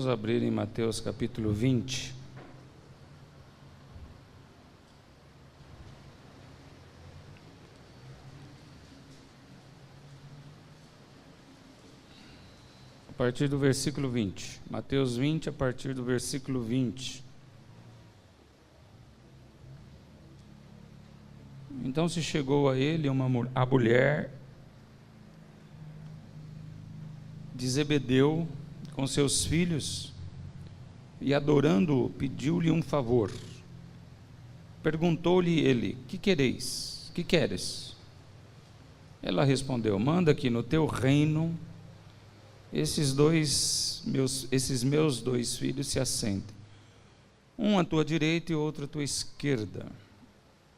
Vamos abrir em Mateus capítulo 20. A partir do versículo 20. Mateus 20, a partir do versículo 20. Então se chegou a ele a mulher de Zebedeu com seus filhos, e adorando-o, pediu-lhe um favor. Perguntou-lhe ele: que quereis? Que queres? Ela respondeu: manda que no teu reino esses meus dois filhos se assentem, um à tua direita e outro à tua esquerda.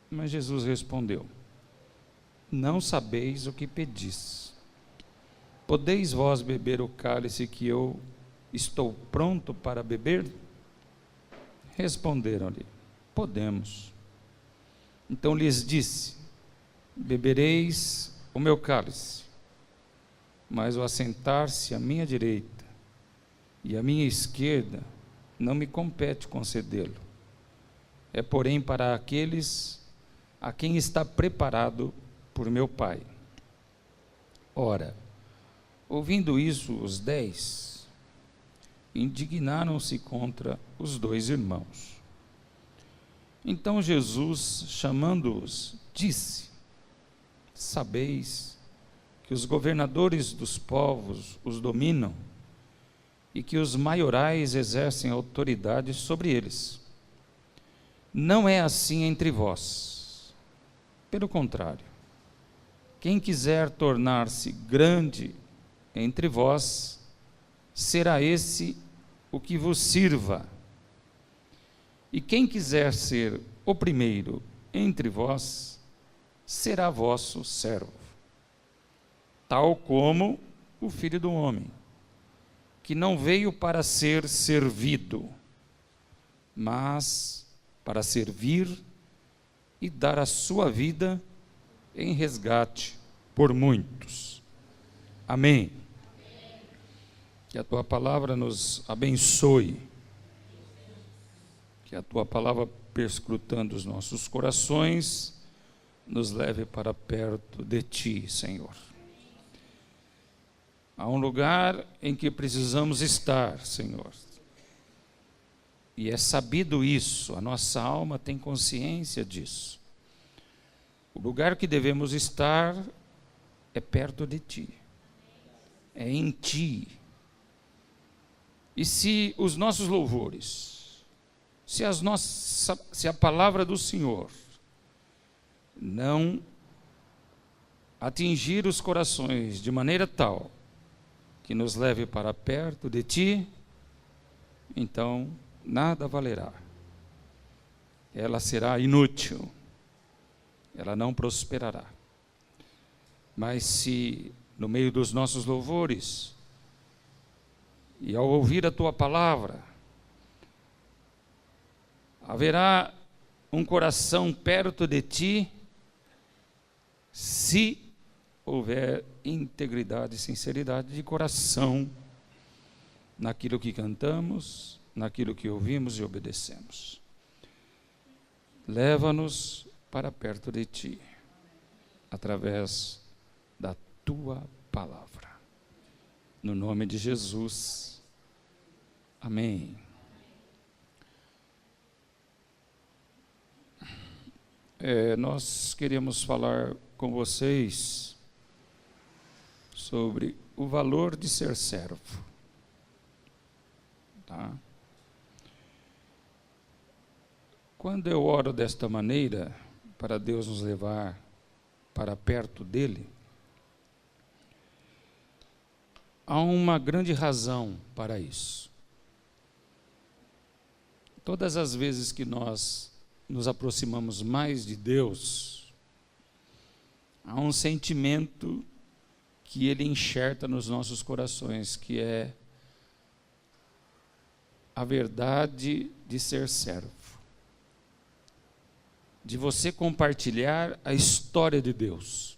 Mas Jesus respondeu: não sabeis o que pedis. Podeis vós beber o cálice que eu estou pronto para beber? Responderam-lhe: podemos. Então lhes disse: bebereis o meu cálice, mas o assentar-se à minha direita e à minha esquerda não me compete concedê-lo. É, porém, para aqueles a quem está preparado por meu Pai. Ora, ouvindo isso, os 10 indignaram-se contra os dois irmãos. Então Jesus, chamando-os, disse: sabeis que os governadores dos povos os dominam e que os maiorais exercem autoridade sobre eles. Não é assim entre vós. Pelo contrário, quem quiser tornar-se grande entre vós, será esse o que vos sirva. E quem quiser ser o primeiro entre vós, será vosso servo. Tal como o Filho do Homem, que não veio para ser servido, mas para servir e dar a sua vida em resgate por muitos. Amém. Que a tua palavra nos abençoe, que a tua palavra, perscrutando os nossos corações, nos leve para perto de ti, Senhor. Há um lugar em que precisamos estar, Senhor, e é sabido isso, a nossa alma tem consciência disso. O lugar que devemos estar é perto de ti, é em ti. E se os nossos louvores, se a palavra do Senhor não atingir os corações de maneira tal que nos leve para perto de ti, então nada valerá. Ela será inútil, ela não prosperará. Mas se no meio dos nossos louvores, e ao ouvir a tua palavra, haverá um coração perto de ti, se houver integridade e sinceridade de coração naquilo que cantamos, naquilo que ouvimos e obedecemos. Leva-nos para perto de ti, através da tua palavra. No nome de Jesus. Amém. Nós queríamos falar com vocês sobre o valor de ser servo. Tá? Quando eu oro desta maneira, para Deus nos levar para perto dele, há uma grande razão para isso. Todas as vezes que nós nos aproximamos mais de Deus, há um sentimento que Ele enxerta nos nossos corações, que é a verdade de ser servo, de você compartilhar a história de Deus.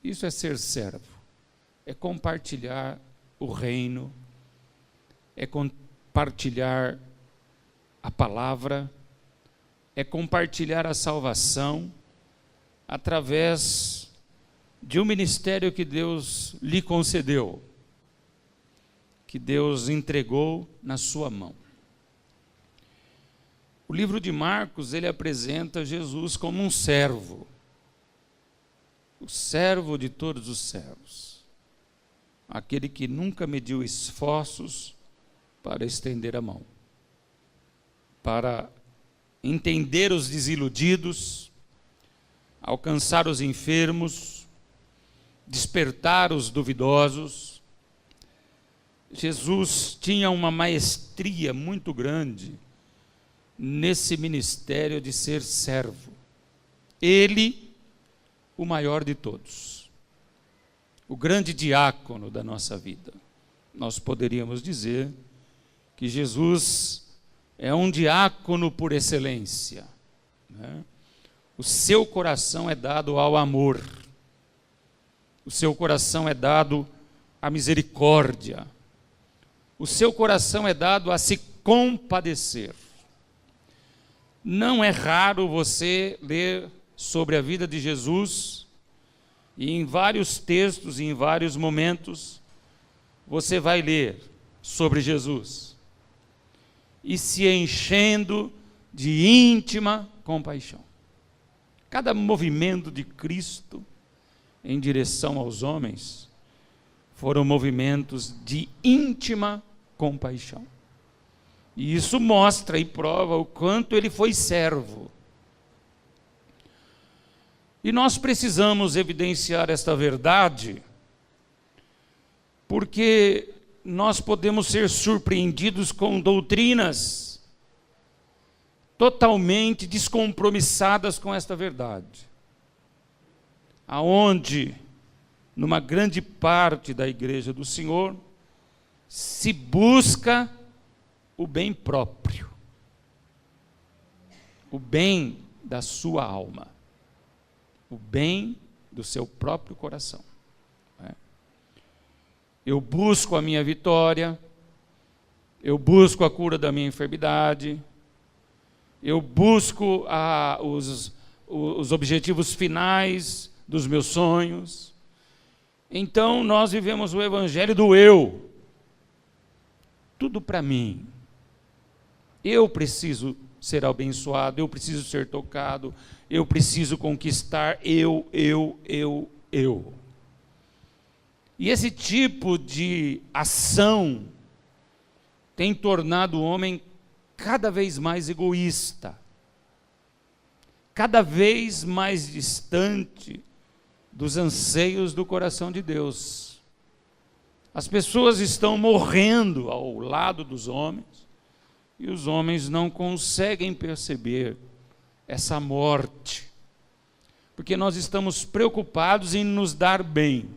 Isso é ser servo, é compartilhar o reino, é compartilhar a palavra, é compartilhar a salvação através de um ministério que Deus lhe concedeu, que Deus entregou na sua mão. O livro de Marcos, ele apresenta Jesus como um servo, o servo de todos os servos, aquele que nunca mediu esforços para estender a mão, para entender os desiludidos, alcançar os enfermos, despertar os duvidosos. Jesus tinha uma maestria muito grande nesse ministério de ser servo. Ele, o maior de todos, o grande diácono da nossa vida. Nós poderíamos dizer que Jesus é um diácono por excelência, né? O seu coração é dado ao amor, o seu coração é dado à misericórdia, o seu coração é dado a se compadecer. Não é raro você ler sobre a vida de Jesus, e em vários textos e em vários momentos, você vai ler sobre Jesus, e se enchendo de íntima compaixão. Cada movimento de Cristo em direção aos homens foram movimentos de íntima compaixão. E isso mostra e prova o quanto ele foi servo. E nós precisamos evidenciar esta verdade, porque nós podemos ser surpreendidos com doutrinas totalmente descompromissadas com esta verdade, aonde, numa grande parte da igreja do Senhor, se busca o bem próprio, o bem da sua alma, o bem do seu próprio coração. Eu busco a minha vitória, eu busco a cura da minha enfermidade, eu busco os objetivos finais dos meus sonhos. Então nós vivemos o evangelho do eu, tudo para mim. Eu preciso ser abençoado, eu preciso ser tocado, eu preciso conquistar, eu. E esse tipo de ação tem tornado o homem cada vez mais egoísta, cada vez mais distante dos anseios do coração de Deus. As pessoas estão morrendo ao lado dos homens, e os homens não conseguem perceber essa morte, porque nós estamos preocupados em nos dar bem,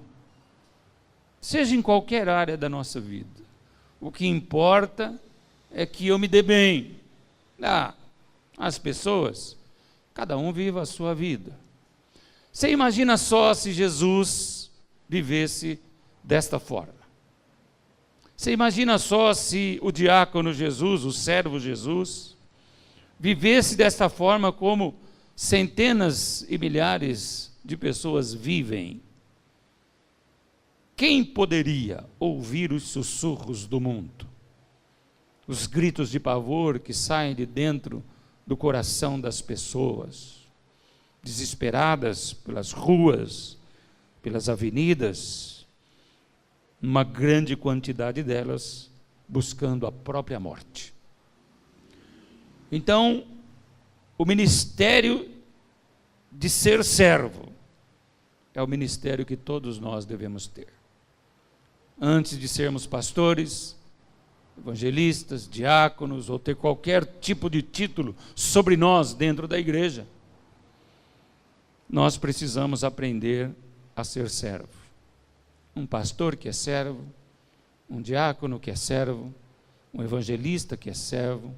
seja em qualquer área da nossa vida. O que importa é que eu me dê bem. As pessoas, cada um viva a sua vida. Você imagina só se Jesus vivesse desta forma. Você imagina só se o diácono Jesus, o servo Jesus, vivesse desta forma como centenas e milhares de pessoas vivem. Quem poderia ouvir os sussurros do mundo? Os gritos de pavor que saem de dentro do coração das pessoas, desesperadas pelas ruas, pelas avenidas, uma grande quantidade delas buscando a própria morte. Então, o ministério de ser servo é o ministério que todos nós devemos ter. Antes de sermos pastores, evangelistas, diáconos, ou ter qualquer tipo de título sobre nós dentro da igreja, nós precisamos aprender a ser servo. Um pastor que é servo, um diácono que é servo, um evangelista que é servo,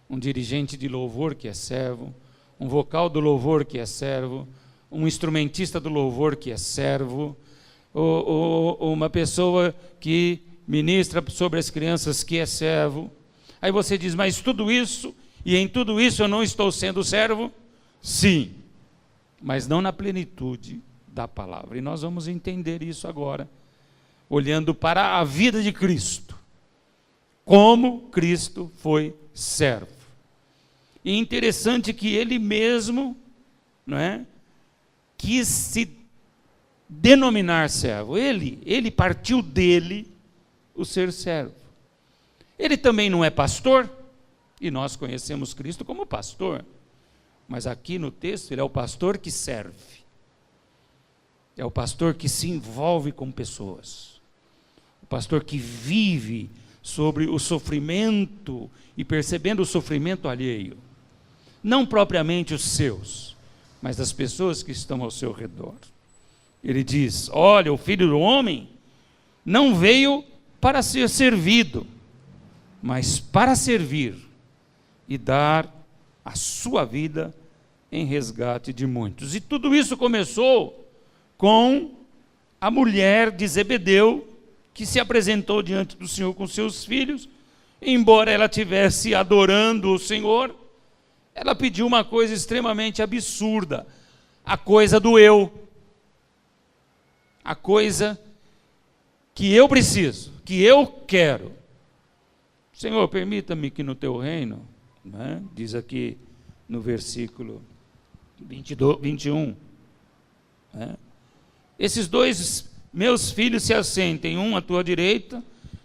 um dirigente de louvor que é servo, um vocal do louvor que é servo, um instrumentista do louvor que é servo, ou uma pessoa que ministra sobre as crianças que é servo. Aí você diz, mas tudo isso, e em tudo isso eu não estou sendo servo? Sim, mas não na plenitude da palavra. E nós vamos entender isso agora, olhando para a vida de Cristo, como Cristo foi servo. E interessante que ele mesmo, não é, quis se denominar servo. Ele partiu dele o ser servo. Ele também não é pastor, e nós conhecemos Cristo como pastor, mas aqui no texto ele é o pastor que serve. É o pastor que se envolve com pessoas. O pastor que vive sobre o sofrimento e percebendo o sofrimento alheio. Não propriamente os seus, mas das pessoas que estão ao seu redor. Ele diz, olha, o Filho do Homem não veio para ser servido, mas para servir e dar a sua vida em resgate de muitos. E tudo isso começou com a mulher de Zebedeu, que se apresentou diante do Senhor com seus filhos. Embora ela estivesse adorando o Senhor, ela pediu uma coisa extremamente absurda, a coisa do eu, a coisa que eu preciso, que eu quero. Senhor, permita-me que no teu reino, né, diz aqui no versículo 21, né, esses dois meus filhos se assentem, um à tua direita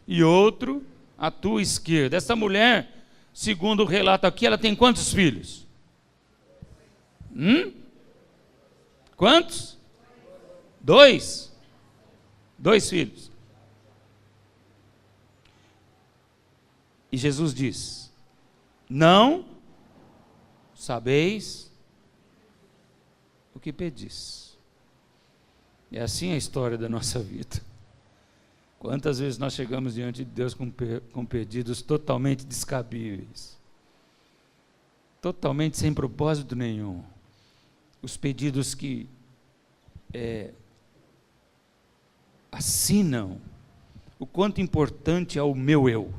e outro à tua esquerda. Essa mulher, segundo o relato aqui, ela tem quantos filhos? Quantos? Dois filhos. E Jesus diz, não sabeis o que pedis. É assim a história da nossa vida. Quantas vezes nós chegamos diante de Deus com pedidos totalmente descabíveis, totalmente sem propósito nenhum. Os pedidos que assinam o quanto importante é o meu eu,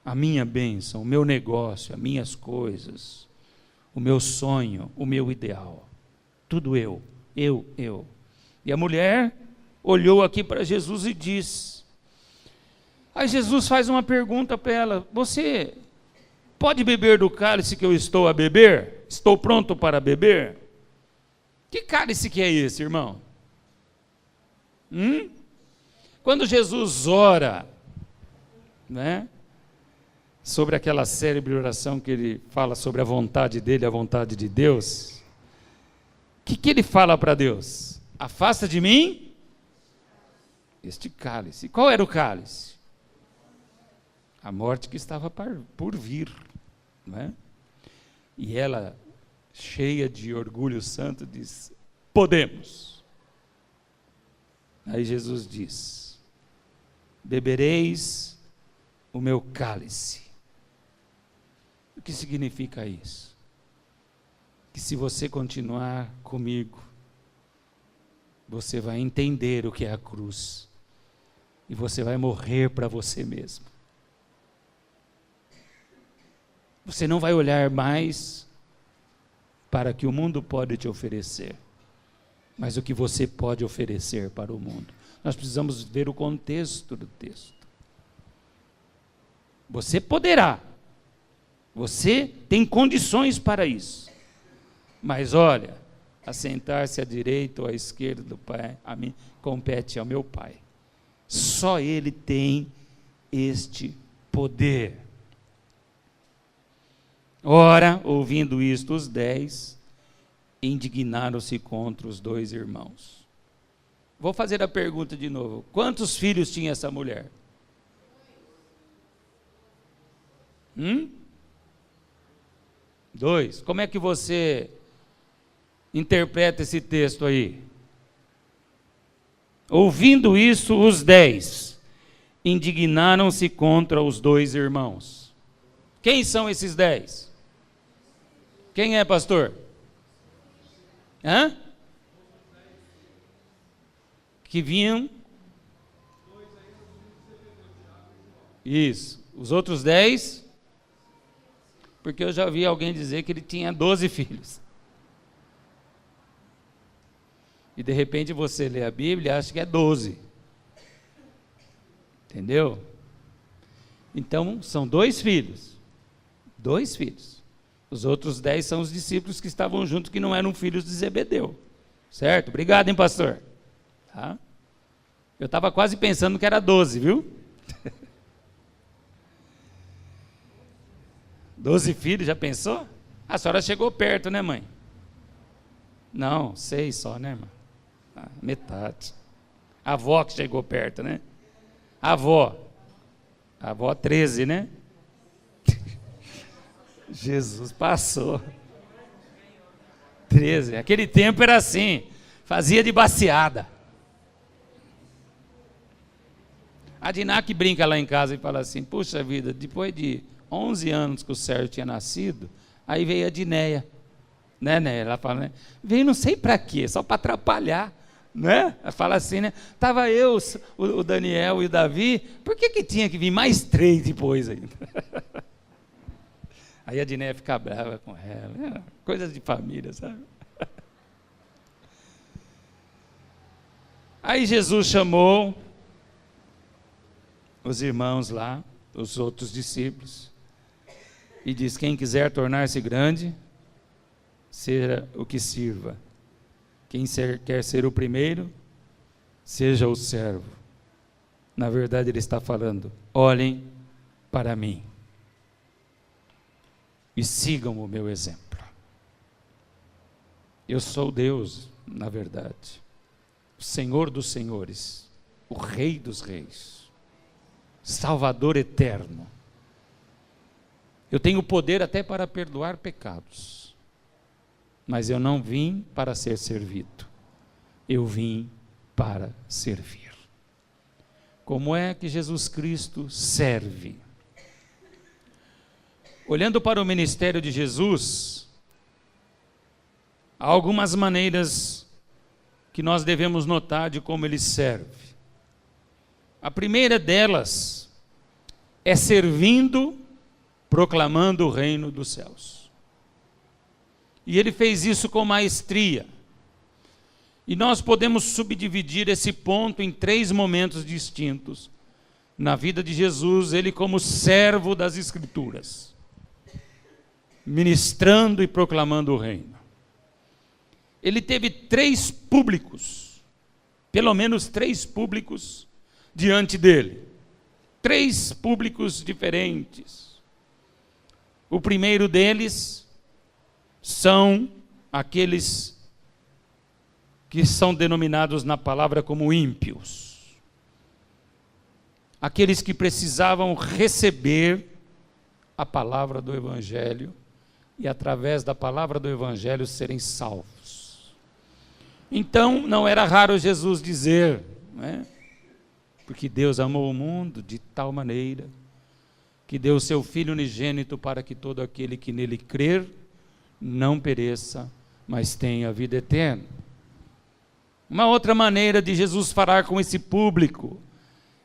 a minha bênção, o meu negócio, as minhas coisas, o meu sonho, o meu ideal. Tudo eu. E a mulher olhou aqui para Jesus e disse, aí Jesus faz uma pergunta para ela, você pode beber do cálice que eu estou a beber? Estou pronto para beber? Que cálice que é esse, irmão? Quando Jesus ora, né, sobre aquela célebre oração que ele fala sobre a vontade dele, a vontade de Deus, o que ele fala para Deus? Afasta de mim este cálice. Qual era o cálice? A morte que estava por vir, não é? E ela, cheia de orgulho santo, diz, podemos. Aí Jesus diz, bebereis o meu cálice. O que significa isso? Que se você continuar comigo, você vai entender o que é a cruz, e você vai morrer para você mesmo. Você não vai olhar mais para o que o mundo pode te oferecer, mas o que você pode oferecer para o mundo. Nós precisamos ver o contexto do texto. Você poderá, você tem condições para isso, mas olha, assentar-se à direita ou à esquerda do Pai, a mim compete ao meu Pai. Só Ele tem este poder. Ora, ouvindo isto, os 10 indignaram-se contra os dois irmãos. Vou fazer a pergunta de novo. Quantos filhos tinha essa mulher? 2. Como é que você interpreta esse texto aí? Ouvindo isso, os 10 indignaram-se contra os dois irmãos. Quem são esses 10? Quem é, pastor? Que vinham Isso. Os outros 10, porque eu já vi alguém dizer que ele tinha 12 filhos. E de repente você lê a Bíblia e acha que é 12. Entendeu? Então, são 2 filhos. 2 filhos. Os outros 10 são os discípulos que estavam juntos, que não eram filhos de Zebedeu. Certo? Obrigado, hein, pastor? Tá? Eu estava quase pensando que era 12, viu? 12 filhos, já pensou? A senhora chegou perto, né, mãe? Não, 6 só, né, irmã? Metade. A avó que chegou perto, né? A avó 13, né? Jesus passou. 13. Aquele tempo era assim, fazia de baciada. A Diná que brinca lá em casa e fala assim: puxa vida, depois de 11 anos que o Sérgio tinha nascido, aí veio a Dinéia, né? Ela fala, né? Veio não sei para quê, só para atrapalhar, né? Ela fala assim, né? Tava eu, o Daniel e o Davi, por que tinha que vir mais 3 depois ainda? Aí a Dinéia fica brava com ela, coisas de família, sabe? Aí Jesus chamou os irmãos lá, os outros discípulos, e diz: quem quiser tornar-se grande, seja o que sirva. Quem quer ser o primeiro, seja o servo. Na verdade ele está falando: olhem para mim e sigam o meu exemplo. Eu sou Deus, na verdade, o Senhor dos senhores, o Rei dos reis, Salvador eterno. Eu tenho poder até para perdoar pecados, mas eu não vim para ser servido, eu vim para servir. Como é que Jesus Cristo serve? Olhando para o ministério de Jesus, há algumas maneiras que nós devemos notar de como ele serve. A primeira delas é servindo, proclamando o reino dos céus. E ele fez isso com maestria. E nós podemos subdividir esse ponto em 3 momentos distintos. Na vida de Jesus, ele como servo das Escrituras, ministrando e proclamando o reino. Ele teve 3 públicos, pelo menos 3 públicos diante dele. 3 públicos diferentes. O primeiro deles são aqueles que são denominados na palavra como ímpios. Aqueles que precisavam receber a palavra do Evangelho e através da palavra do Evangelho serem salvos. Então não era raro Jesus dizer, né? Porque Deus amou o mundo de tal maneira que deu o seu Filho unigênito para que todo aquele que nele crer não pereça, mas tenha vida eterna. Uma outra maneira de Jesus falar com esse público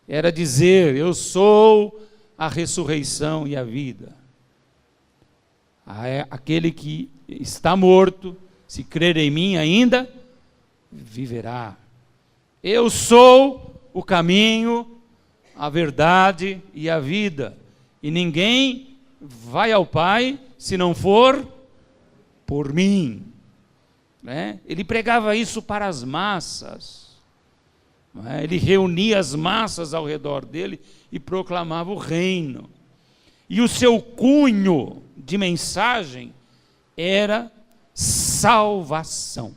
era dizer: eu sou a ressurreição e a vida. Aquele que está morto, se crer em mim ainda, viverá. Eu sou o caminho, a verdade e a vida. E ninguém vai ao Pai se não for por mim. Né? Ele pregava isso para as massas. Né? Ele reunia as massas ao redor dele e proclamava o reino. E o seu cunho de mensagem era salvação.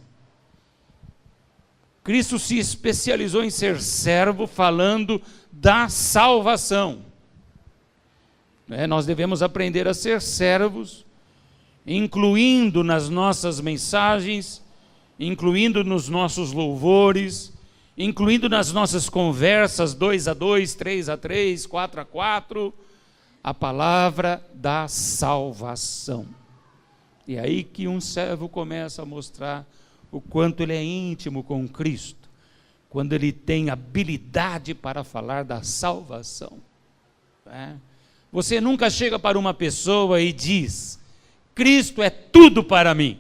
Cristo se especializou em ser servo, falando da salvação. Nós devemos aprender a ser servos, incluindo nas nossas mensagens, incluindo nos nossos louvores, incluindo nas nossas conversas 2 a 2, 3 a 3, 4 a 4, a palavra da salvação. E aí que um servo começa a mostrar o quanto ele é íntimo com Cristo, quando ele tem habilidade para falar da salvação. Você nunca chega para uma pessoa e diz: Cristo é tudo para mim.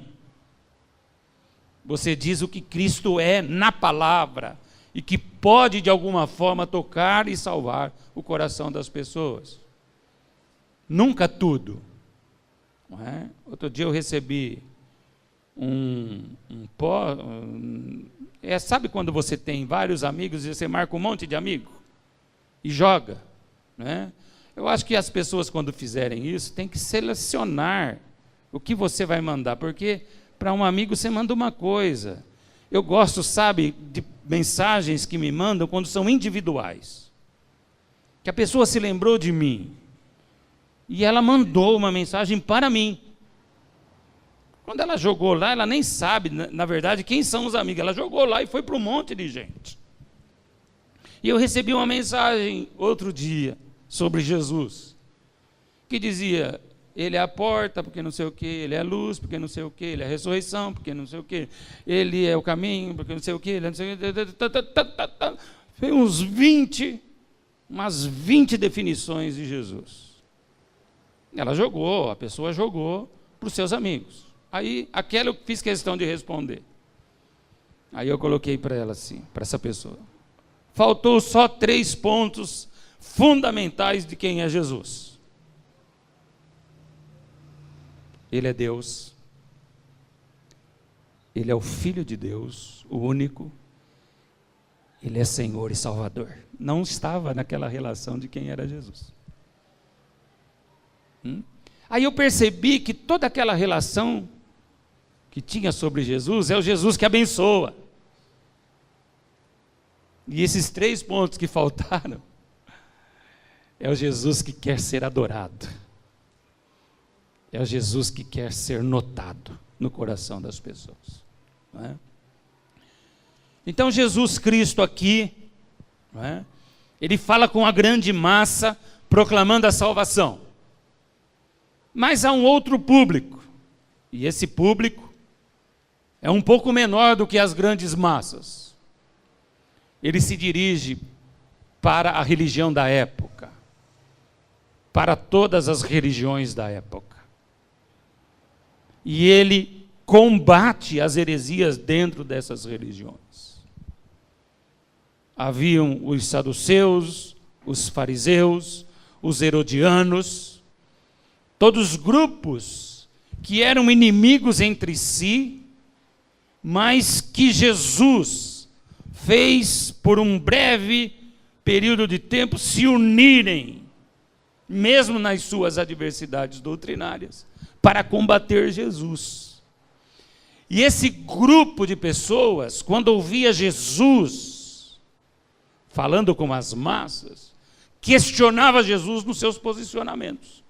Você diz o que Cristo é na palavra e que pode de alguma forma tocar e salvar o coração das pessoas. Nunca tudo. Não é? Outro dia eu recebi sabe quando você tem vários amigos e você marca um monte de amigo e joga, né? Eu acho que as pessoas, quando fizerem isso, têm que selecionar o que você vai mandar, porque para um amigo você manda uma coisa. Eu gosto, sabe, de mensagens que me mandam quando são individuais, que a pessoa se lembrou de mim e ela mandou uma mensagem para mim. Quando ela jogou lá, ela nem sabe, na verdade, quem são os amigos. Ela jogou lá e foi para um monte de gente. E eu recebi uma mensagem outro dia sobre Jesus, que dizia: Ele é a porta, porque não sei o quê, Ele é a luz, porque não sei o quê, Ele é a ressurreição, porque não sei o quê, Ele é o caminho, porque não sei o quê, Ele é não sei o quê. Foi umas 20 definições de Jesus. Ela jogou, a pessoa jogou para os seus amigos. Aí, aquela eu fiz questão de responder. Aí eu coloquei para ela assim, para essa pessoa: faltou só 3 pontos fundamentais de quem é Jesus. Ele é Deus, Ele é o Filho de Deus, o único, Ele é Senhor e Salvador. Não estava naquela relação de quem era Jesus. Aí eu percebi que toda aquela relação que tinha sobre Jesus é o Jesus que abençoa. E esses 3 pontos que faltaram é o Jesus que quer ser adorado. É o Jesus que quer ser notado no coração das pessoas. Não é? Então Jesus Cristo aqui, não é? Ele fala com a grande massa, proclamando a salvação. Mas há um outro público, e esse público é um pouco menor do que as grandes massas. Ele se dirige para a religião da época, para todas as religiões da época. E ele combate as heresias dentro dessas religiões. Haviam os saduceus, os fariseus, os herodianos, todos grupos que eram inimigos entre si, mas que Jesus fez por um breve período de tempo se unirem, mesmo nas suas adversidades doutrinárias, para combater Jesus. E esse grupo de pessoas, quando ouvia Jesus falando com as massas, questionava Jesus nos seus posicionamentos.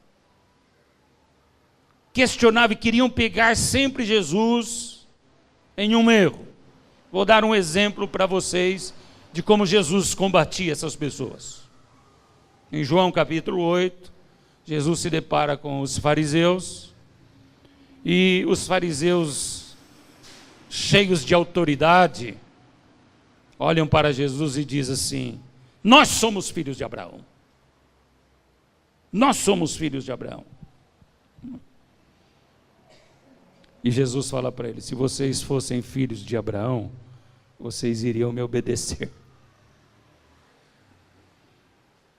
Questionava e queriam pegar sempre Jesus em um erro. Vou dar um exemplo para vocês de como Jesus combatia essas pessoas. Em João capítulo 8, Jesus se depara com os fariseus, e os fariseus, cheios de autoridade, olham para Jesus e dizem assim: nós somos filhos de Abraão. Nós somos filhos de Abraão. E Jesus fala para eles: se vocês fossem filhos de Abraão, vocês iriam me obedecer.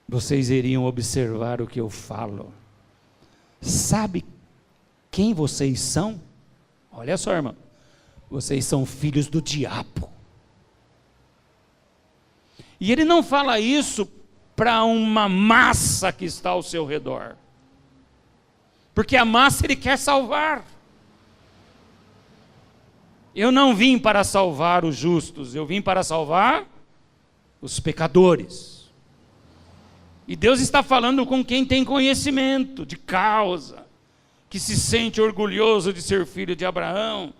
Vocês iriam observar o que eu falo. Sabe quem vocês são? Olha só, irmão. Vocês são filhos do diabo. E ele não fala isso para uma massa que está ao seu redor. Porque a massa ele quer salvar. Eu não vim para salvar os justos, eu vim para salvar os pecadores. E Deus está falando com quem tem conhecimento de causa, que se sente orgulhoso de ser filho de Abraão,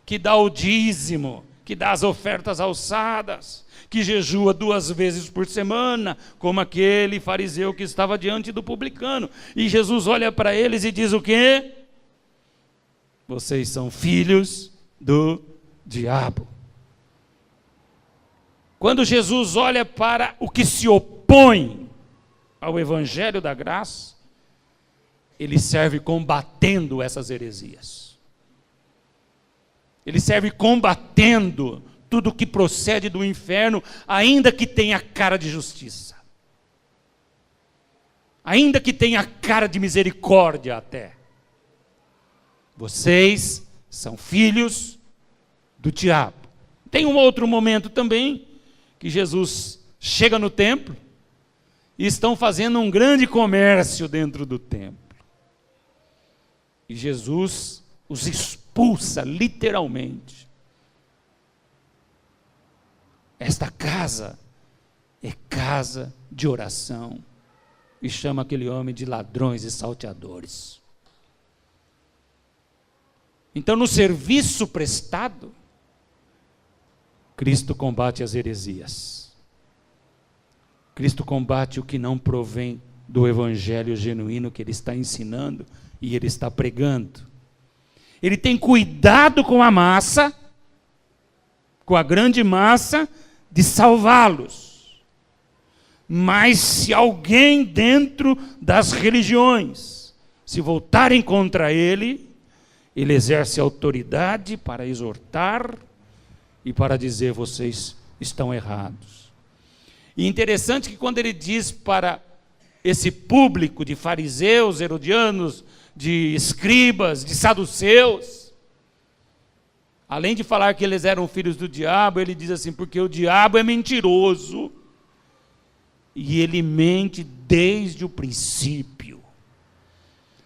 que dá o dízimo, que dá as ofertas alçadas, que jejua 2 vezes por semana, como aquele fariseu que estava diante do publicano. E Jesus olha para eles e diz o quê? Vocês são filhos do diabo. Quando Jesus olha para o que se opõe ao evangelho da graça, ele serve combatendo essas heresias. Ele serve combatendo tudo que procede do inferno, ainda que tenha cara de justiça. Ainda que tenha cara de misericórdia até. Vocês são filhos do diabo. Tem um outro momento também, que Jesus chega no templo, e estão fazendo um grande comércio dentro do templo. E Jesus os expulsa, literalmente. Esta casa é casa de oração. E chama aquele homem de ladrões e salteadores. Então, no serviço prestado, Cristo combate as heresias. Cristo combate o que não provém do evangelho genuíno que ele está ensinando e ele está pregando. Ele tem cuidado com a massa, com a grande massa, de salvá-los. Mas se alguém dentro das religiões se voltarem contra ele, ele exerce autoridade para exortar e para dizer: vocês estão errados. E interessante que quando ele diz para esse público de fariseus, herodianos, de escribas, de saduceus, além de falar que eles eram filhos do diabo, ele diz assim: porque o diabo é mentiroso e ele mente desde o princípio.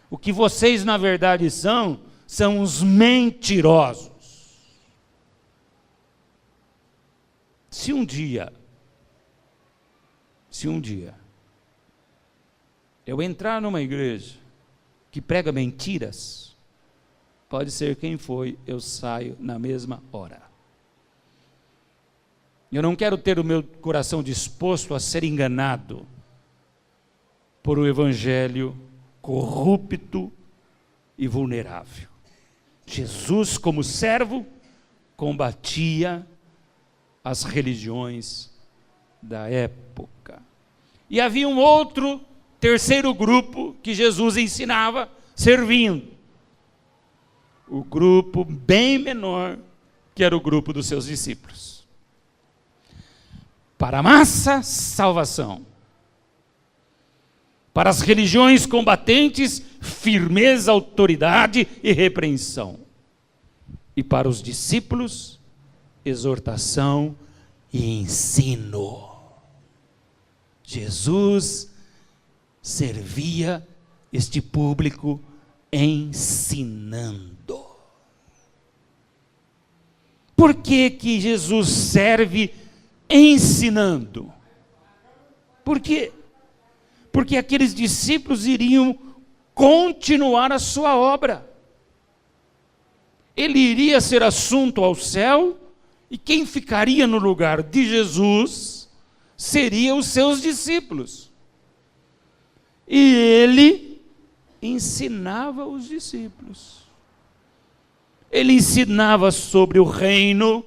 O que vocês na verdade são os mentirosos. Se um dia eu entrar numa igreja que prega mentiras, pode ser quem foi, eu saio na mesma hora. Eu não quero ter o meu coração disposto a ser enganado por um evangelho corrupto e vulnerável. Jesus, como servo, combatia as religiões da época. E havia um outro, terceiro grupo que Jesus ensinava servindo. O grupo bem menor, que era o grupo dos seus discípulos. Para a massa, salvação. Para as religiões combatentes, firmeza, autoridade e repreensão. E para os discípulos, exortação e ensino. Jesus servia este público ensinando. Por que que Jesus serve ensinando? Por quê? Porque aqueles discípulos iriam continuar a sua obra. Ele iria ser assunto ao céu, e quem ficaria no lugar de Jesus seriam os seus discípulos. E ele ensinava os discípulos. Ele ensinava sobre o reino,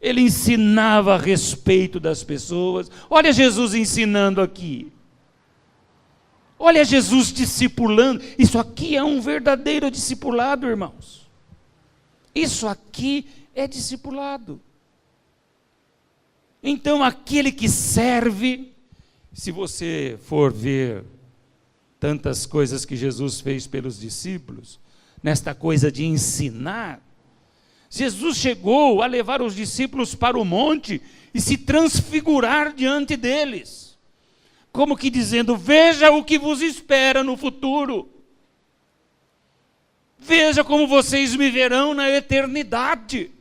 ele ensinava a respeito das pessoas. Olha Jesus ensinando aqui. Olha Jesus discipulando. Isso aqui é um verdadeiro discipulado, irmãos. Isso aqui é discipulado. Então, aquele que serve, se você for ver tantas coisas que Jesus fez pelos discípulos, nesta coisa de ensinar, Jesus chegou a levar os discípulos para o monte e se transfigurar diante deles, como que dizendo: veja o que vos espera no futuro, veja como vocês me verão na eternidade.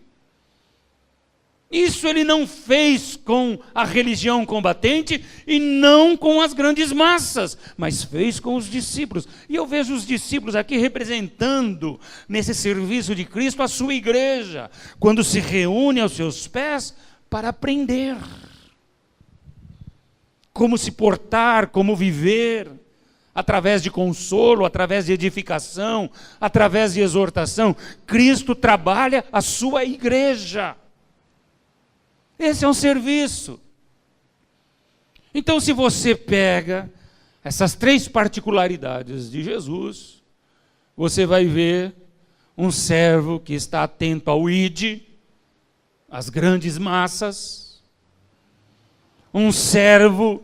Isso ele não fez com a religião combatente e não com as grandes massas, mas fez com os discípulos. E eu vejo os discípulos aqui representando, nesse serviço de Cristo, a sua igreja, quando se reúne aos seus pés para aprender como se portar, como viver, através de consolo, através de edificação, através de exortação. Cristo trabalha a sua igreja. Esse é um serviço. Então, se você pega essas 3 particularidades de Jesus, você vai ver um servo que está atento ao id, às grandes massas, um servo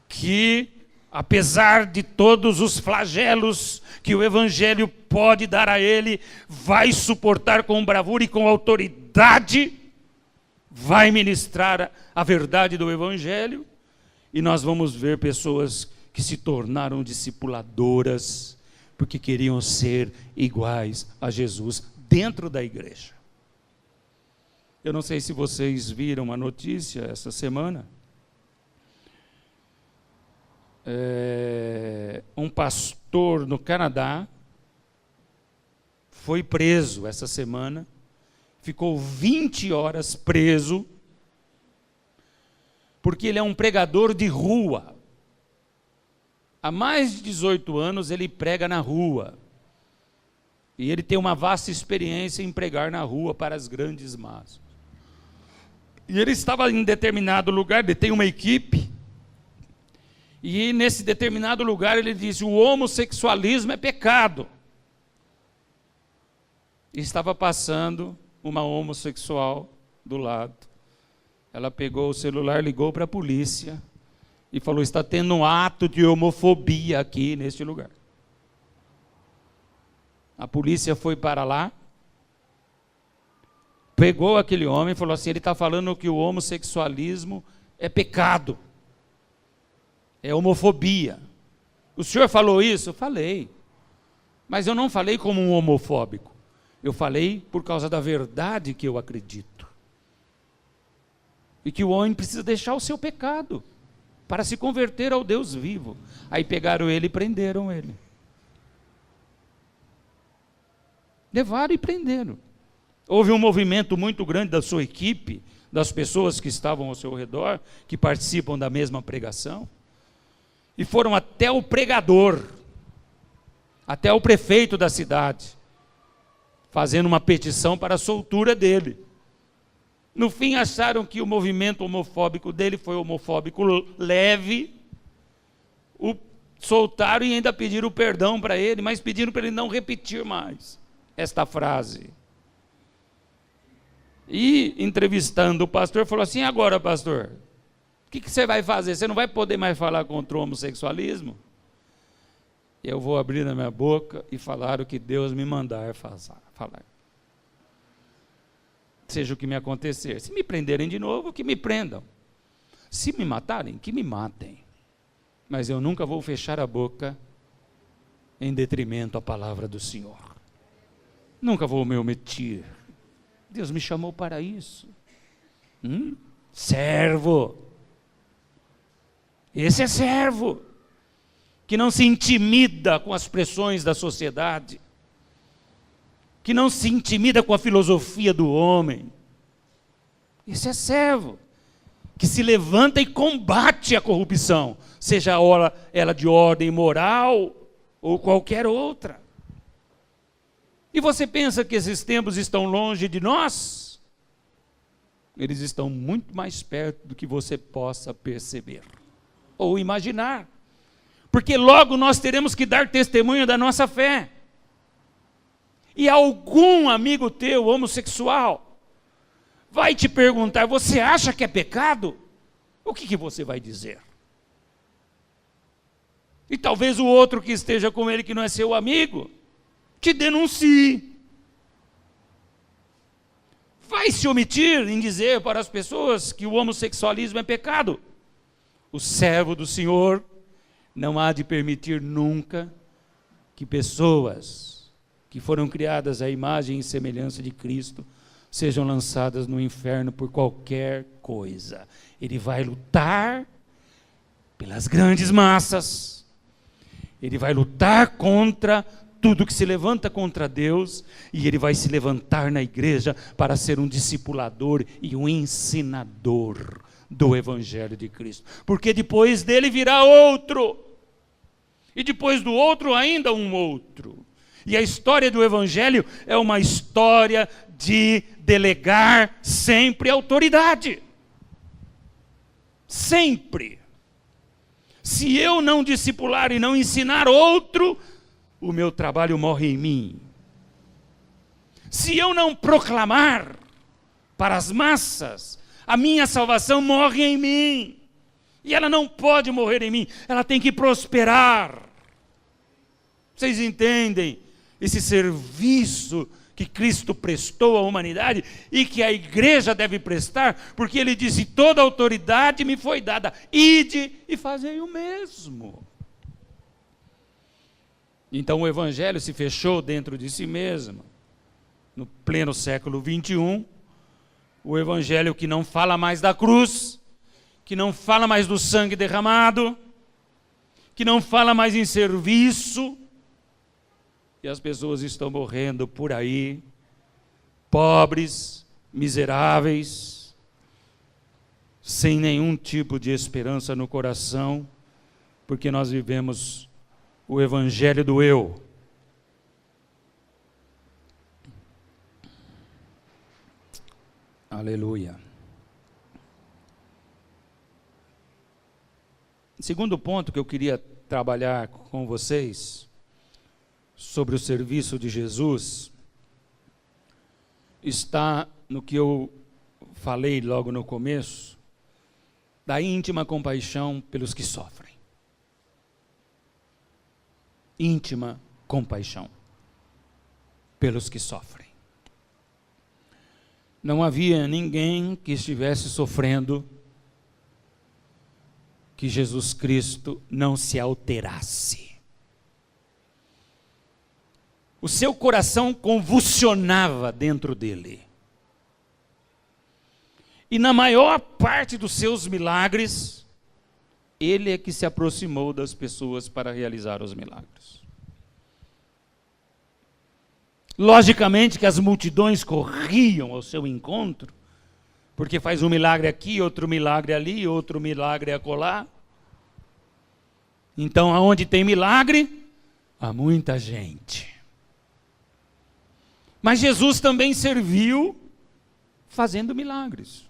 que, apesar de todos os flagelos que o Evangelho pode dar a ele, vai suportar com bravura e com autoridade, vai ministrar a verdade do Evangelho, e nós vamos ver pessoas que se tornaram discipuladoras, porque queriam ser iguais a Jesus dentro da igreja. Eu não sei se vocês viram uma notícia essa semana. Um pastor no Canadá foi preso essa semana, ficou 20 horas preso, porque ele é um pregador de rua. Há mais de 18 anos ele prega na rua. E ele tem uma vasta experiência em pregar na rua para as grandes massas. E ele estava em determinado lugar, ele tem uma equipe, e nesse determinado lugar ele disse: o homossexualismo é pecado. E estava passando uma homossexual do lado. Ela pegou o celular, ligou para a polícia e falou: está tendo um ato de homofobia aqui neste lugar. A polícia foi para lá, pegou aquele homem e falou assim: ele está falando que o homossexualismo é pecado, é homofobia. O senhor falou isso? Eu falei, mas eu não falei como um homofóbico, eu falei por causa da verdade que eu acredito, e que o homem precisa deixar o seu pecado para se converter ao Deus vivo. Aí pegaram ele e prenderam ele. Levaram e prenderam. Houve um movimento muito grande da sua equipe, das pessoas que estavam ao seu redor, que participam da mesma pregação, e foram até o pregador, até o prefeito da cidade, fazendo uma petição para a soltura dele. No fim, acharam que o movimento homofóbico dele foi homofóbico leve, o soltaram e ainda pediram perdão para ele, mas pediram para ele não repetir mais esta frase. E, entrevistando o pastor, falou assim: agora, pastor, o que você vai fazer? Você não vai poder mais falar contra o homossexualismo? Eu vou abrir a minha boca e falar o que Deus me mandar falar. Seja o que me acontecer. Se me prenderem de novo, que me prendam. Se me matarem, que me matem. Mas eu nunca vou fechar a boca em detrimento à palavra do Senhor. Nunca vou me omitir. Deus me chamou para isso. Servo. Esse é servo, que não se intimida com as pressões da sociedade, que não se intimida com a filosofia do homem. Esse é servo, que se levanta e combate a corrupção, seja ela de ordem moral ou qualquer outra. E você pensa que esses tempos estão longe de nós? Eles estão muito mais perto do que você possa perceber ou imaginar, porque logo nós teremos que dar testemunho da nossa fé. E algum amigo teu homossexual vai te perguntar: você acha que é pecado? O que você vai dizer? E talvez o outro que esteja com ele, que não é seu amigo, te denuncie. Vai se omitir em dizer para as pessoas que o homossexualismo é pecado? O servo do Senhor não há de permitir nunca que pessoas que foram criadas à imagem e semelhança de Cristo sejam lançadas no inferno por qualquer coisa. Ele vai lutar pelas grandes massas, ele vai lutar contra tudo que se levanta contra Deus, e ele vai se levantar na igreja para ser um discipulador e um ensinador do Evangelho de Cristo, porque depois dele virá outro, e depois do outro ainda um outro. E a história do Evangelho é uma história de delegar sempre autoridade. Sempre. Se eu não discipular e não ensinar outro, o meu trabalho morre em mim. Se eu não proclamar para as massas, a minha salvação morre em mim. E ela não pode morrer em mim, ela tem que prosperar. Vocês entendem esse serviço que Cristo prestou à humanidade e que a igreja deve prestar? Porque ele disse: toda autoridade me foi dada, ide e fazei o mesmo. Então o evangelho se fechou dentro de si mesmo. No pleno século 21, o evangelho que não fala mais da cruz, que não fala mais do sangue derramado, que não fala mais em serviço, e as pessoas estão morrendo por aí, pobres, miseráveis, sem nenhum tipo de esperança no coração, porque nós vivemos o evangelho do eu. Aleluia. Segundo ponto que eu queria trabalhar com vocês sobre o serviço de Jesus está no que eu falei logo no começo, da íntima compaixão pelos que sofrem. Íntima compaixão pelos que sofrem. Não havia ninguém que estivesse sofrendo que Jesus Cristo não se alterasse. O seu coração convulsionava dentro dele. E na maior parte dos seus milagres, ele é que se aproximou das pessoas para realizar os milagres. Logicamente que as multidões corriam ao seu encontro, porque faz um milagre aqui, outro milagre ali, outro milagre acolá. Então, aonde tem milagre, há muita gente. Mas Jesus também serviu fazendo milagres,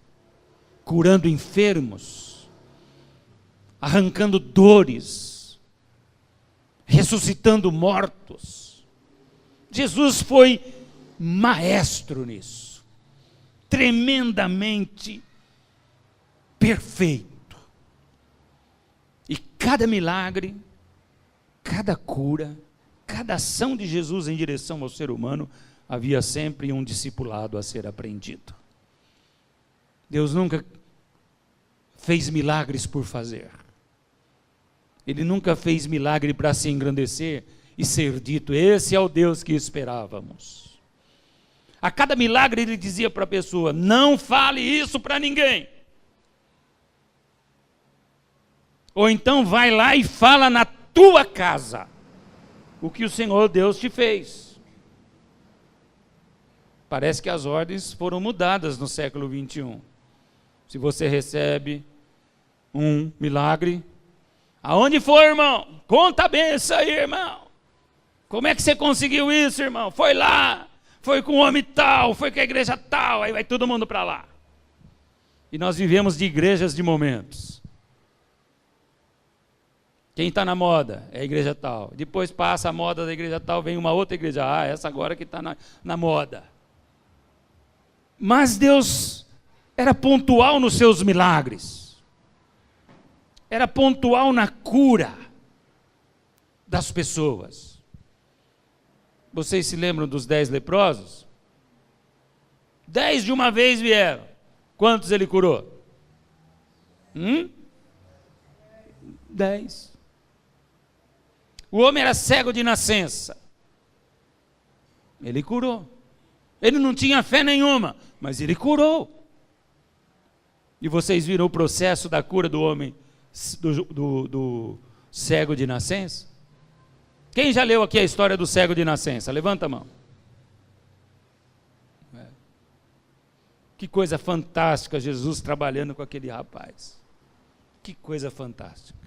curando enfermos, arrancando dores, ressuscitando mortos. Jesus foi maestro nisso, tremendamente perfeito. E cada milagre, cada cura, cada ação de Jesus em direção ao ser humano, havia sempre um discipulado a ser aprendido. Deus nunca fez milagres por fazer. Ele nunca fez milagre para se engrandecer e ser dito: esse é o Deus que esperávamos. A cada milagre ele dizia para a pessoa: não fale isso para ninguém. Ou então vai lá e fala na tua casa o que o Senhor Deus te fez. Parece que as ordens foram mudadas no século 21. Se você recebe um milagre, aonde foi, irmão? Conta bem isso aí, irmão. Como é que você conseguiu isso, irmão? Foi lá, foi com o homem tal, foi com a igreja tal, aí vai todo mundo para lá. E nós vivemos de igrejas de momentos. Quem está na moda é a igreja tal. Depois passa a moda da igreja tal, vem uma outra igreja. Ah, essa agora que está na moda. Mas Deus era pontual nos seus milagres. Era pontual na cura das pessoas. Vocês se lembram dos 10 leprosos? 10 de uma vez vieram. Quantos ele curou? 10. O homem era cego de nascença. Ele curou. Ele não tinha fé nenhuma, mas ele curou. E vocês viram o processo da cura do homem, do cego de nascença? Quem já leu aqui a história do cego de nascença? Levanta a mão. Que coisa fantástica, Jesus trabalhando com aquele rapaz. Que coisa fantástica.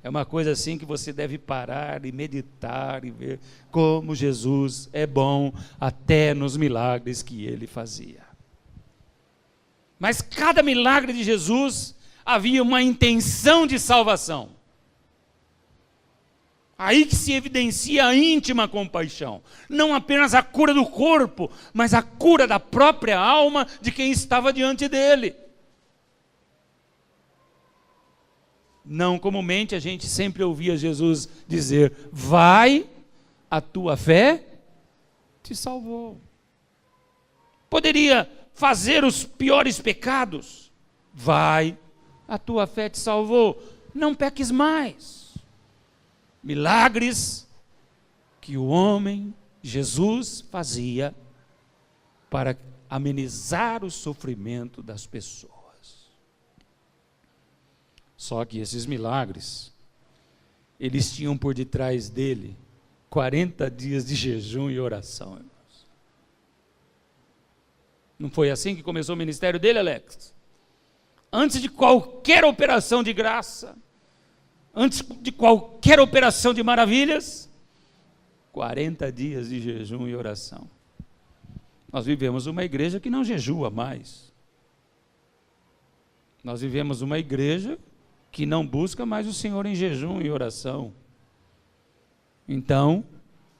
É uma coisa assim que você deve parar e meditar e ver como Jesus é bom até nos milagres que ele fazia. Mas cada milagre de Jesus havia uma intenção de salvação. Aí que se evidencia a íntima compaixão. Não apenas a cura do corpo, mas a cura da própria alma de quem estava diante dele. Não comumente a gente sempre ouvia Jesus dizer: vai, a tua fé te salvou. Poderia fazer os piores pecados. Vai, a tua fé te salvou. Não peques mais. Milagres que o homem, Jesus, fazia para amenizar o sofrimento das pessoas. Só que esses milagres, eles tinham por detrás dele 40 dias de jejum e oração, irmãos. Não foi assim que começou o ministério dele, Alex? Antes de qualquer operação de graça, antes de qualquer operação de maravilhas, 40 dias de jejum e oração. Nós vivemos uma igreja que não jejua mais. Nós vivemos uma igreja que não busca mais o Senhor em jejum e oração. Então,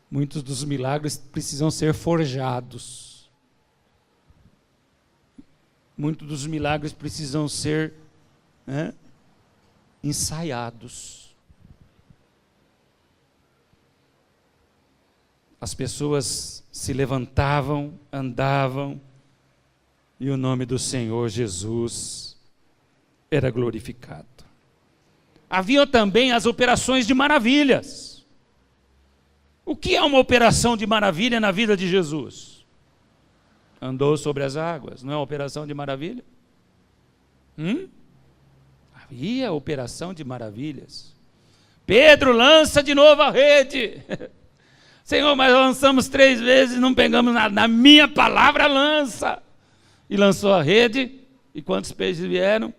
muitos dos milagres precisam ser forjados. Muitos dos milagres precisam ser ensaiados. As pessoas se levantavam, andavam, e o nome do Senhor Jesus era glorificado. Havia também as operações de maravilhas. O que é uma operação de maravilha na vida de Jesus? Andou sobre as águas, não é uma operação de maravilha? Havia operação de maravilhas. Pedro lança de novo a rede. Senhor, mas lançamos 3 vezes e não pegamos nada. Na minha palavra lança. E lançou a rede. E quantos peixes vieram?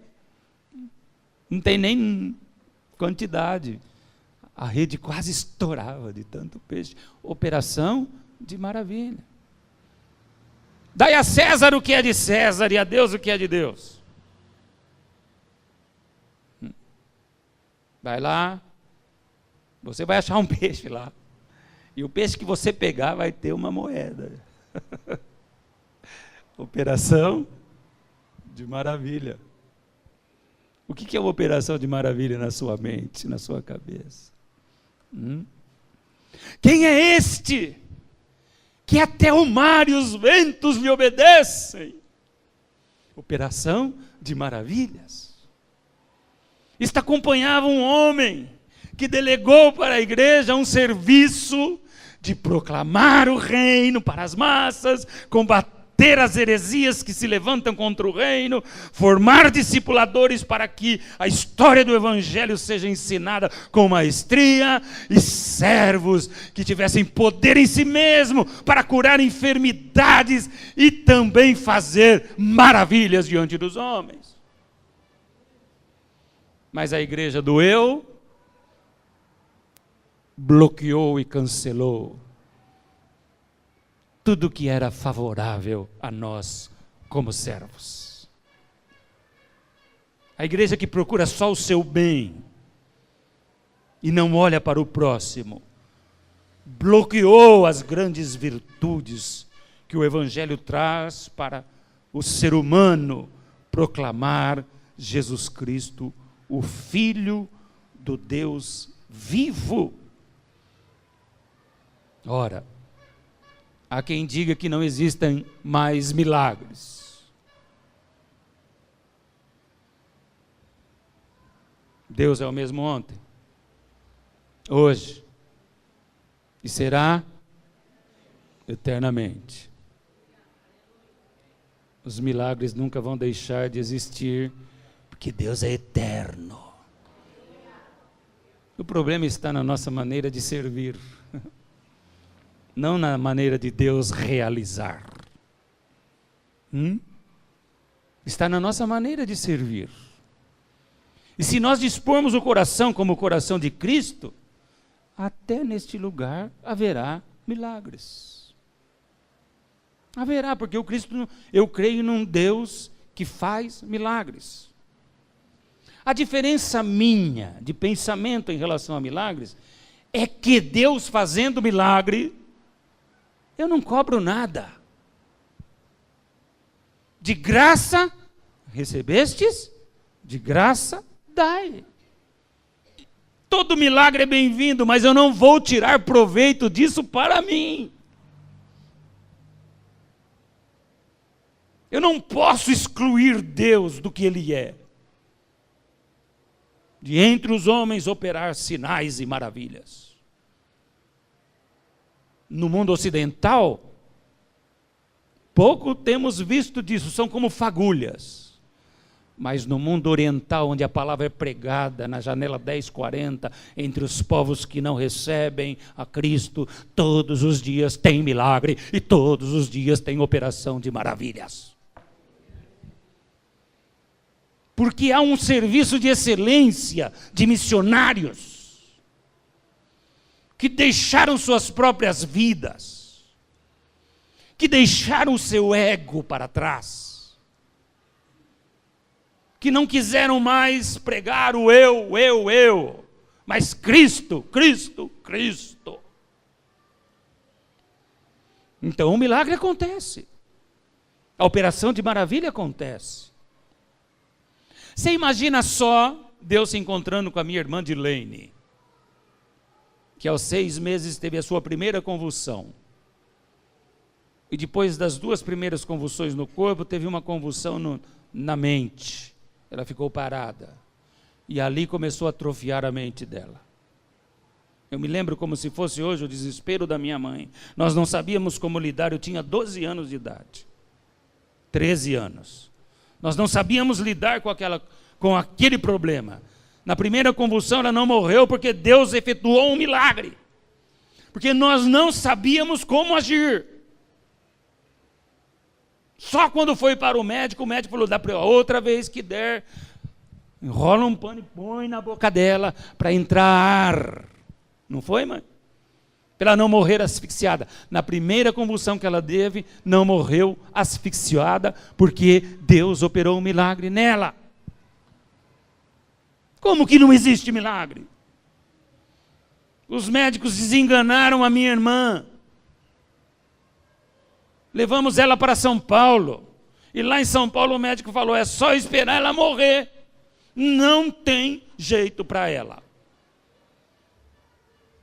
Não tem nem quantidade. A rede quase estourava de tanto peixe. Operação de maravilha. Dai a César o que é de César e a Deus o que é de Deus. Vai lá, você vai achar um peixe lá. E o peixe que você pegar vai ter uma moeda. Operação de maravilha. O que é uma operação de maravilha na sua mente, na sua cabeça? Quem é este que até o mar e os ventos lhe obedecem? Operação de maravilhas. Isto acompanhava um homem que delegou para a igreja um serviço de proclamar o reino para as massas, combater as heresias que se levantam contra o reino, formar discipuladores para que a história do evangelho seja ensinada com maestria, e servos que tivessem poder em si mesmo para curar enfermidades e também fazer maravilhas diante dos homens. Mas a igreja do eu bloqueou e cancelou tudo que era favorável a nós como servos. A igreja que procura só o seu bem e não olha para o próximo, bloqueou as grandes virtudes que o evangelho traz para o ser humano proclamar Jesus Cristo, o Filho do Deus vivo. Ora, há quem diga que não existem mais milagres. Deus é o mesmo ontem, hoje e será eternamente. Os milagres nunca vão deixar de existir, porque Deus é eterno. O problema está na nossa maneira de servir, não na maneira de Deus realizar. Está na nossa maneira de servir. E se nós dispormos o coração como o coração de Cristo, até neste lugar haverá milagres. Haverá, porque eu creio num Deus que faz milagres. A diferença minha de pensamento em relação a milagres é que Deus fazendo milagre, eu não cobro nada. De graça recebestes, de graça dai. Todo milagre é bem-vindo, mas eu não vou tirar proveito disso para mim. Eu não posso excluir Deus do que Ele é. De entre os homens operar sinais e maravilhas. No mundo ocidental, pouco temos visto disso, são como fagulhas. Mas no mundo oriental, onde a palavra é pregada, na janela 1040, entre os povos que não recebem a Cristo, todos os dias tem milagre e todos os dias tem operação de maravilhas. Porque há um serviço de excelência de missionários que deixaram suas próprias vidas, que deixaram o seu ego para trás, que não quiseram mais pregar o eu, mas Cristo, Cristo, Cristo. Então o milagre acontece, a operação de maravilha acontece. Você imagina só Deus se encontrando com a minha irmã Dilene, que aos 6 meses teve a sua primeira convulsão. E depois das 2 primeiras convulsões no corpo, teve uma convulsão na mente. Ela ficou parada. E ali começou a atrofiar a mente dela. Eu me lembro como se fosse hoje o desespero da minha mãe. Nós não sabíamos como lidar, eu tinha 12 anos de idade. 13 anos. Nós não sabíamos lidar com aquele problema. Na primeira convulsão ela não morreu porque Deus efetuou um milagre. Porque nós não sabíamos como agir. Só quando foi para o médico falou, dá para outra vez que der, enrola um pano e põe na boca dela para entrar ar. Não foi, mãe? Para ela não morrer asfixiada. Na primeira convulsão que ela teve, não morreu asfixiada, porque Deus operou um milagre nela. Como que não existe milagre? Os médicos desenganaram a minha irmã. Levamos ela para São Paulo. E lá em São Paulo o médico falou, é só esperar ela morrer. Não tem jeito para ela.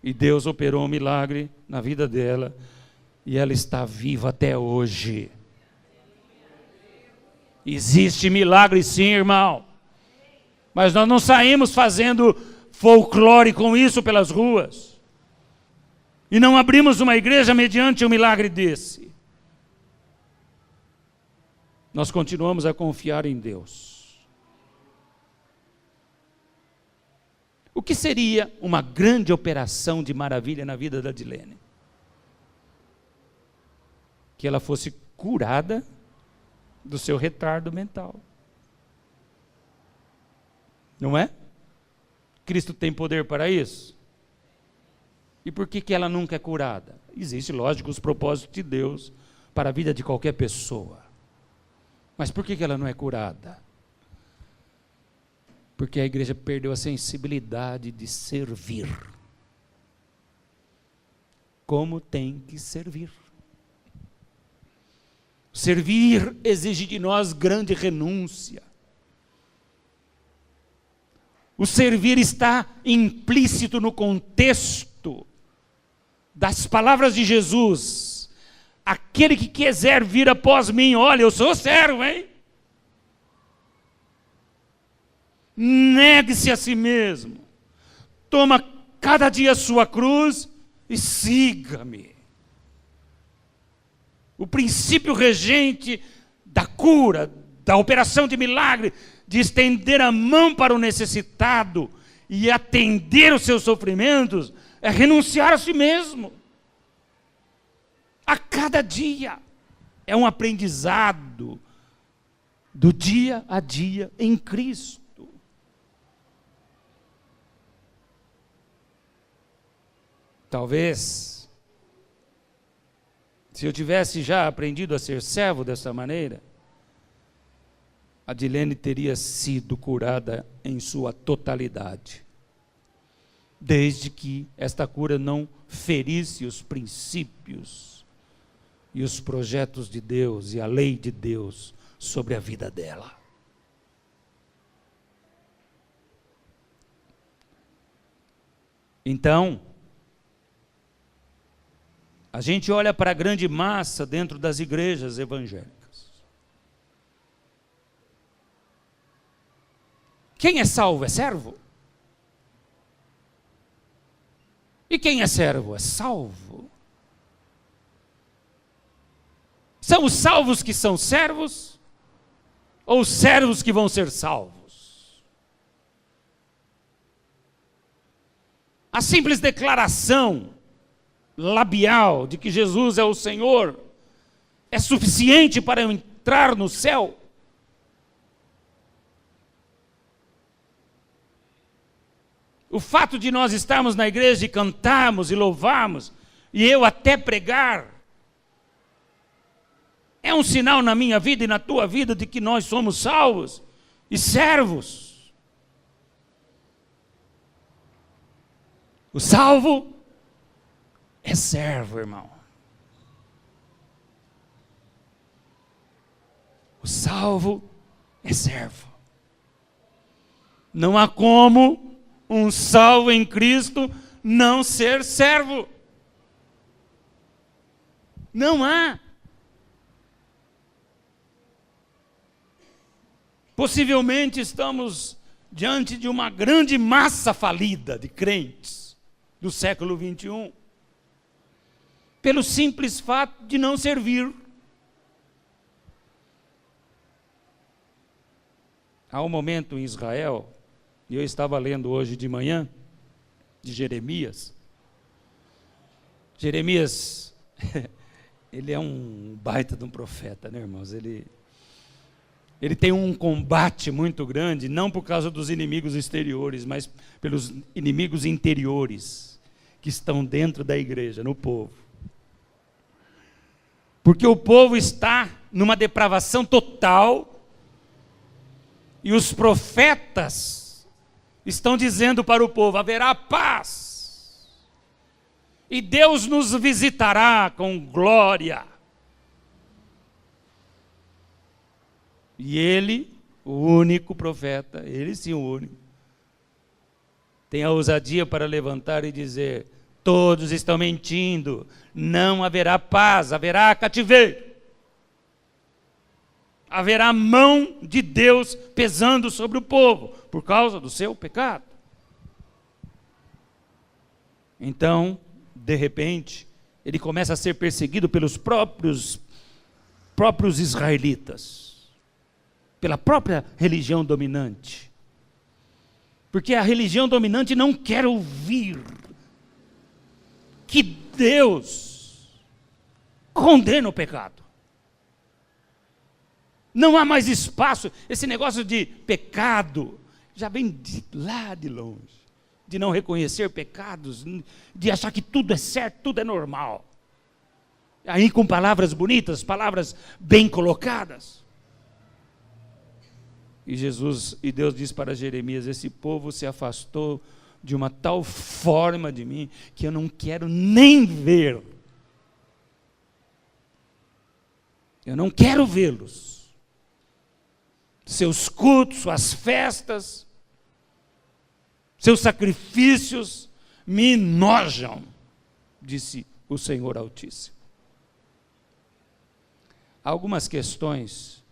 E Deus operou um milagre na vida dela, e ela está viva até hoje. Existe milagre sim, irmão. Mas nós não saímos fazendo folclore com isso pelas ruas. E não abrimos uma igreja mediante um milagre desse. Nós continuamos a confiar em Deus. O que seria uma grande operação de maravilha na vida da Dilene? Que ela fosse curada do seu retardo mental. Não é? Cristo tem poder para isso? E por que ela nunca é curada? Existe, lógico, os propósitos de Deus para a vida de qualquer pessoa. Mas por que ela não é curada? Porque a igreja perdeu a sensibilidade de servir. Como tem que servir. Servir exige de nós grande renúncia. O servir está implícito no contexto das palavras de Jesus. Aquele que quiser vir após mim, olha, eu sou servo, hein? Negue-se a si mesmo, toma cada dia a sua cruz e siga-me. O princípio regente da cura, da operação de milagre, de estender a mão para o necessitado e atender os seus sofrimentos, é renunciar a si mesmo. A cada dia é um aprendizado do dia a dia em Cristo. Talvez, se eu tivesse já aprendido a ser servo dessa maneira, a Dilene teria sido curada em sua totalidade. desde que esta cura não ferisse os princípios e os projetos de Deus e a lei de Deus sobre a vida dela. Então, a gente olha para a grande massa dentro das igrejas evangélicas. Quem é salvo é servo? E quem é servo é salvo? São os salvos que são servos? Ou os servos que vão ser salvos? A simples declaração labial de que Jesus é o Senhor é suficiente para eu entrar no céu? O fato de nós estarmos na igreja e cantarmos e louvarmos, e eu até pregar, é um sinal na minha vida e na tua vida de que nós somos salvos e servos. O salvo é servo, irmão. O salvo é servo. Não há como um salvo em Cristo não ser servo. Não há. Possivelmente estamos diante de uma grande massa falida de crentes do século 21, pelo simples fato de não servir. Há um momento em Israel, e eu estava lendo hoje de manhã, de Jeremias. Jeremias, ele é um baita de um profeta, né, irmãos? Ele tem um combate muito grande, não por causa dos inimigos exteriores, mas pelos inimigos interiores, que estão dentro da igreja, no povo. Porque o povo está numa depravação total, e os profetas estão dizendo para o povo: haverá paz, e Deus nos visitará com glória. E ele, o único profeta, ele sim o único, tem a ousadia para levantar e dizer: todos estão mentindo, não haverá paz, haverá cativeiro. Haverá mão de Deus pesando sobre o povo, por causa do seu pecado. Então, de repente, ele começa a ser perseguido pelos próprios israelitas, pela própria religião dominante. Porque a religião dominante não quer ouvir que Deus condena o pecado. Não há mais espaço. Esse negócio de pecado já vem lá de longe, de não reconhecer pecados, de achar que tudo é certo, tudo é normal. Aí com palavras bonitas, palavras bem colocadas. E Deus diz para Jeremias: esse povo se afastou de uma tal forma de mim, que eu não quero nem ver. Eu não quero vê-los. Seus cultos, suas festas, seus sacrifícios me enojam, disse o Senhor Altíssimo. Há algumas questões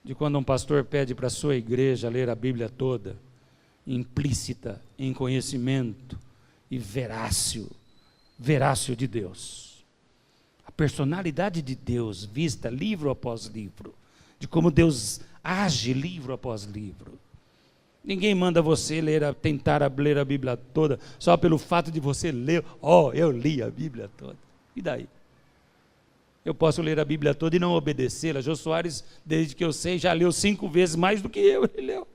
de quando um pastor pede para a sua igreja ler a Bíblia toda, implícita em conhecimento e verácil de Deus. A personalidade de Deus vista livro após livro, de como Deus age livro após livro. Ninguém manda você tentar ler a Bíblia toda só pelo fato de você ler. Eu li a Bíblia toda. E daí? Eu posso ler a Bíblia toda e não obedecê-la. Jô Soares, desde que eu sei, já leu 5 vezes mais do que ele leu.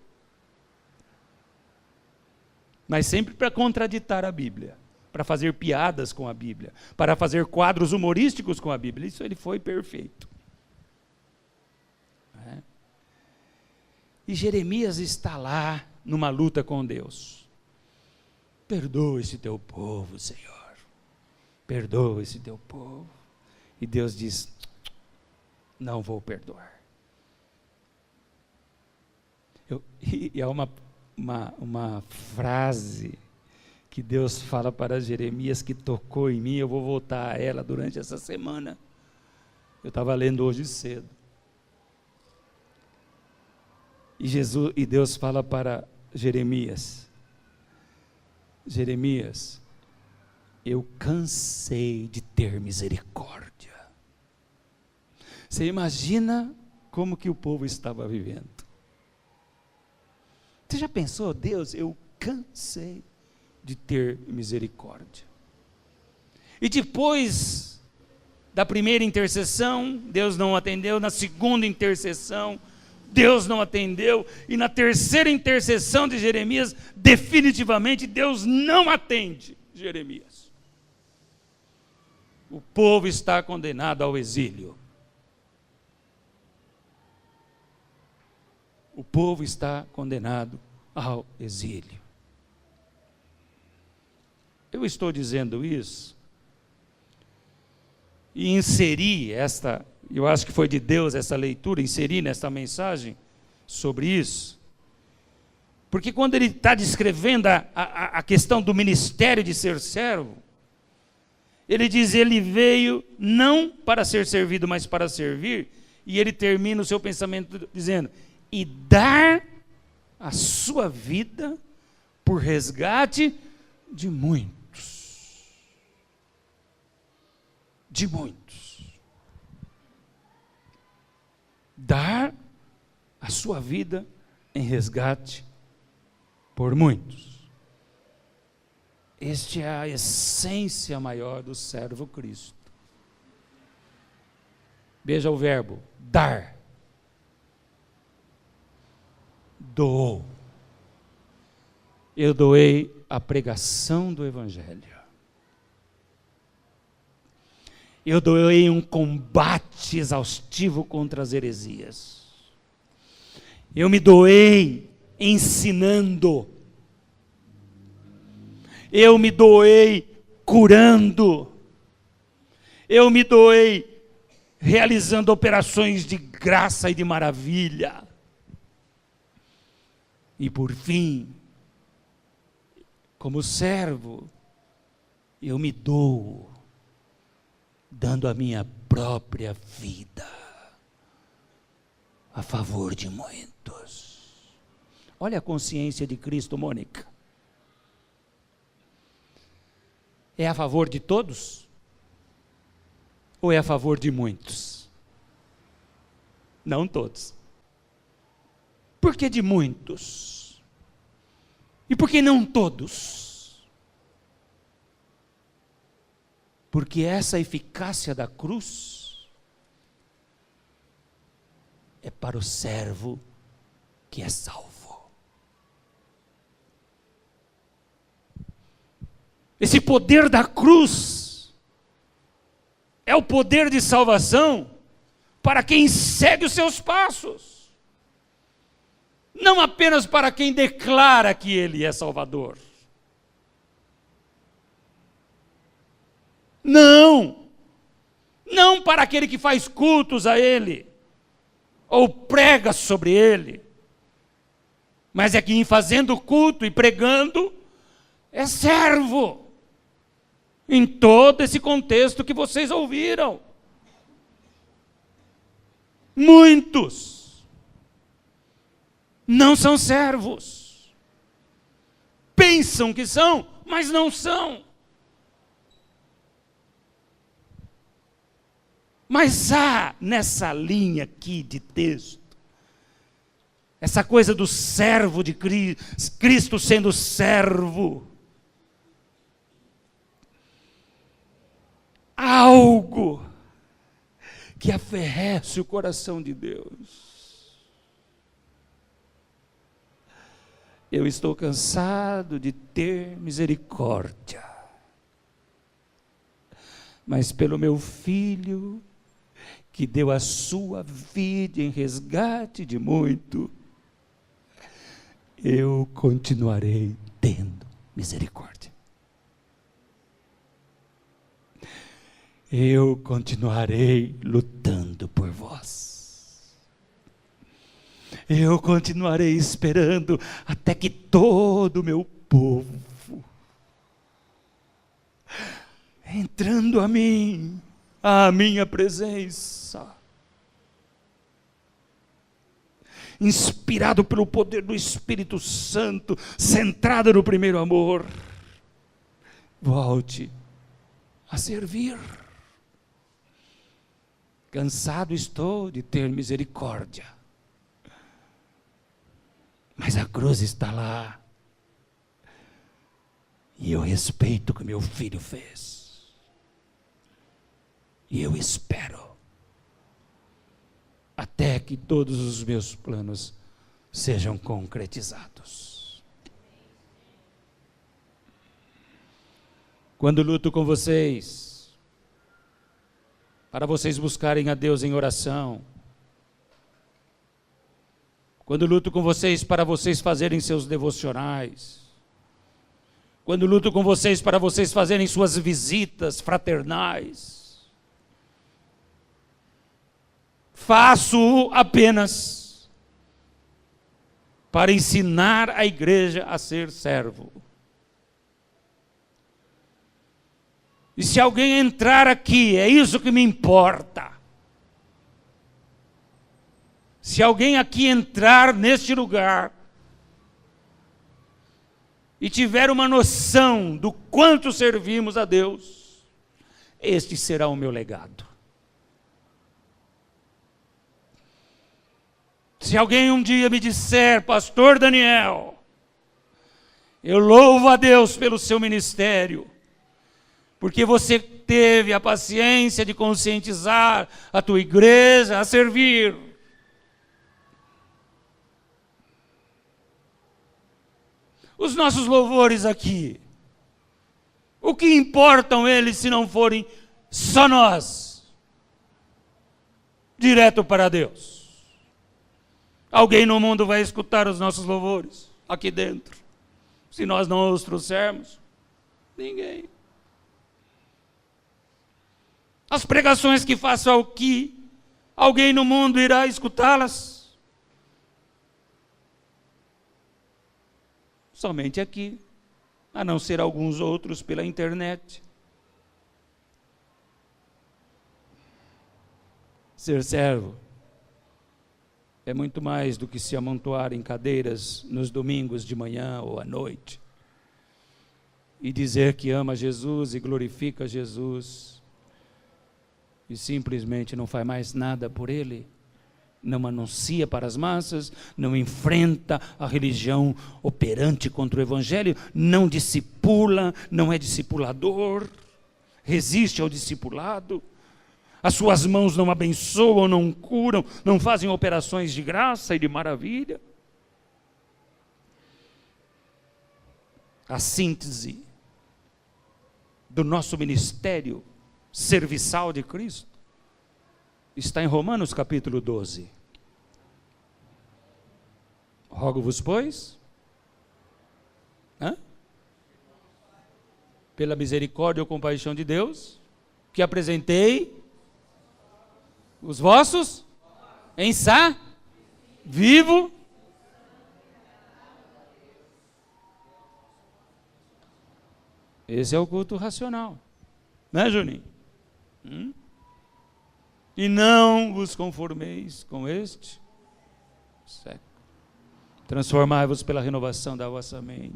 Mas sempre para contraditar a Bíblia, para fazer piadas com a Bíblia, para fazer quadros humorísticos com a Bíblia. Isso ele foi perfeito. E Jeremias está lá numa luta com Deus. perdoa esse teu povo, Senhor, perdoa esse teu povo. E Deus diz: não vou perdoar. E há uma frase que Deus fala para Jeremias que tocou em mim, eu vou voltar a ela durante essa semana. Eu estava lendo hoje cedo. E Deus fala para Jeremias: Jeremias, eu cansei de ter misericórdia. Você imagina como que o povo estava vivendo? Você já pensou, Deus, eu cansei de ter misericórdia. E depois da primeira intercessão, Deus não atendeu. Na segunda intercessão, Deus não atendeu. E na terceira intercessão de Jeremias, definitivamente Deus não atende Jeremias. O povo está condenado ao exílio. O povo está condenado ao exílio. Eu estou dizendo isso e inseri eu acho que foi de Deus essa leitura, inseri nesta mensagem sobre isso, porque quando ele está descrevendo a questão do ministério de ser servo, ele diz: ele veio não para ser servido, mas para servir, e ele termina o seu pensamento dizendo: e dar a sua vida por resgate de muitos. De muitos. Dar a sua vida em resgate por muitos. Esta é a essência maior do servo Cristo. Veja o verbo, dar. Doou. Eu doei a pregação do Evangelho. Eu doei um combate exaustivo contra as heresias. Eu me doei ensinando. Eu me doei curando. Eu me doei realizando operações de graça e de maravilha. E por fim, como servo, eu me dou, dando a minha própria vida a favor de muitos. Olha a consciência de Cristo, Mônica. É a favor de todos? Ou é a favor de muitos? Não todos. Por que de muitos? E por que não todos? Porque essa eficácia da cruz é para o servo que é salvo. Esse poder da cruz é o poder de salvação para quem segue os seus passos. Não apenas para quem declara que Ele é Salvador. Não para aquele que faz cultos a Ele, ou prega sobre Ele, mas é que em fazendo culto e pregando, é servo, em todo esse contexto que vocês ouviram. Muitos não são servos, pensam que são, mas não são. Mas há nessa linha aqui de texto, essa coisa do servo de Cristo, Cristo sendo servo, algo que aferrece o coração de Deus. Eu estou cansado de ter misericórdia, mas pelo meu filho, que deu a sua vida em resgate de muito, eu continuarei tendo misericórdia. Eu continuarei lutando por vós. Eu continuarei esperando até que todo o meu povo, entrando a mim, à minha presença, inspirado pelo poder do Espírito Santo, centrado no primeiro amor, volte a servir. Cansado estou de ter misericórdia, mas a cruz está lá, e eu respeito o que meu filho fez, e eu espero até que todos os meus planos sejam concretizados. Quando luto com vocês, para vocês buscarem a Deus em oração, quando luto com vocês para vocês fazerem seus devocionais, quando luto com vocês para vocês fazerem suas visitas fraternais, faço apenas para ensinar a igreja a ser servo. E se alguém entrar aqui, é isso que me importa. Se alguém aqui entrar neste lugar e tiver uma noção do quanto servimos a Deus, este será o meu legado. Se alguém um dia me disser, pastor Daniel, eu louvo a Deus pelo seu ministério, porque você teve a paciência de conscientizar a tua igreja a servir. Os nossos louvores aqui, o que importam eles se não forem só nós, direto para Deus? Alguém no mundo vai escutar os nossos louvores aqui dentro, se nós não os trouxermos? Ninguém. As pregações que faço aqui, alguém no mundo irá escutá-las? Somente aqui, a não ser alguns outros pela internet. Ser servo é muito mais do que se amontoar em cadeiras nos domingos de manhã ou à noite e dizer que ama Jesus e glorifica Jesus, e simplesmente não faz mais nada por ele, não anuncia para as massas, não enfrenta a religião operante contra o evangelho, não discipula, não é discipulador, resiste ao discipulado, as suas mãos não abençoam, não curam, não fazem operações de graça e de maravilha. A síntese do nosso ministério serviçal de Cristo está em Romanos capítulo 12. Rogo-vos, pois, pela misericórdia ou compaixão de Deus, que apresentei os vossos em vivo. Esse é o culto racional, né, Juninho? E não vos conformeis com este século. Transformai-vos pela renovação da vossa mente,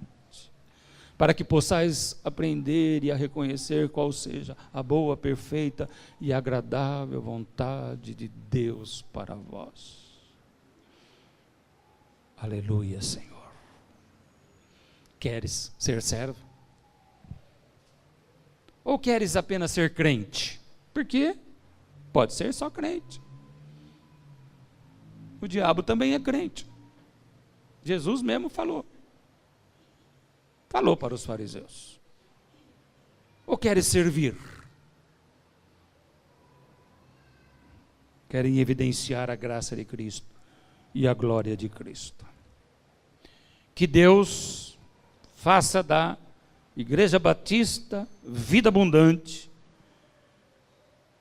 para que possais aprender e a reconhecer qual seja a boa, perfeita e agradável vontade de Deus para vós. Aleluia, Senhor. Queres ser servo? Ou queres apenas ser crente? Porque pode ser só crente. O diabo também é crente. Jesus mesmo falou para os fariseus. Ou queres servir? Querem evidenciar a graça de Cristo e a glória de Cristo. Que Deus faça da Igreja Batista, Vida Abundante,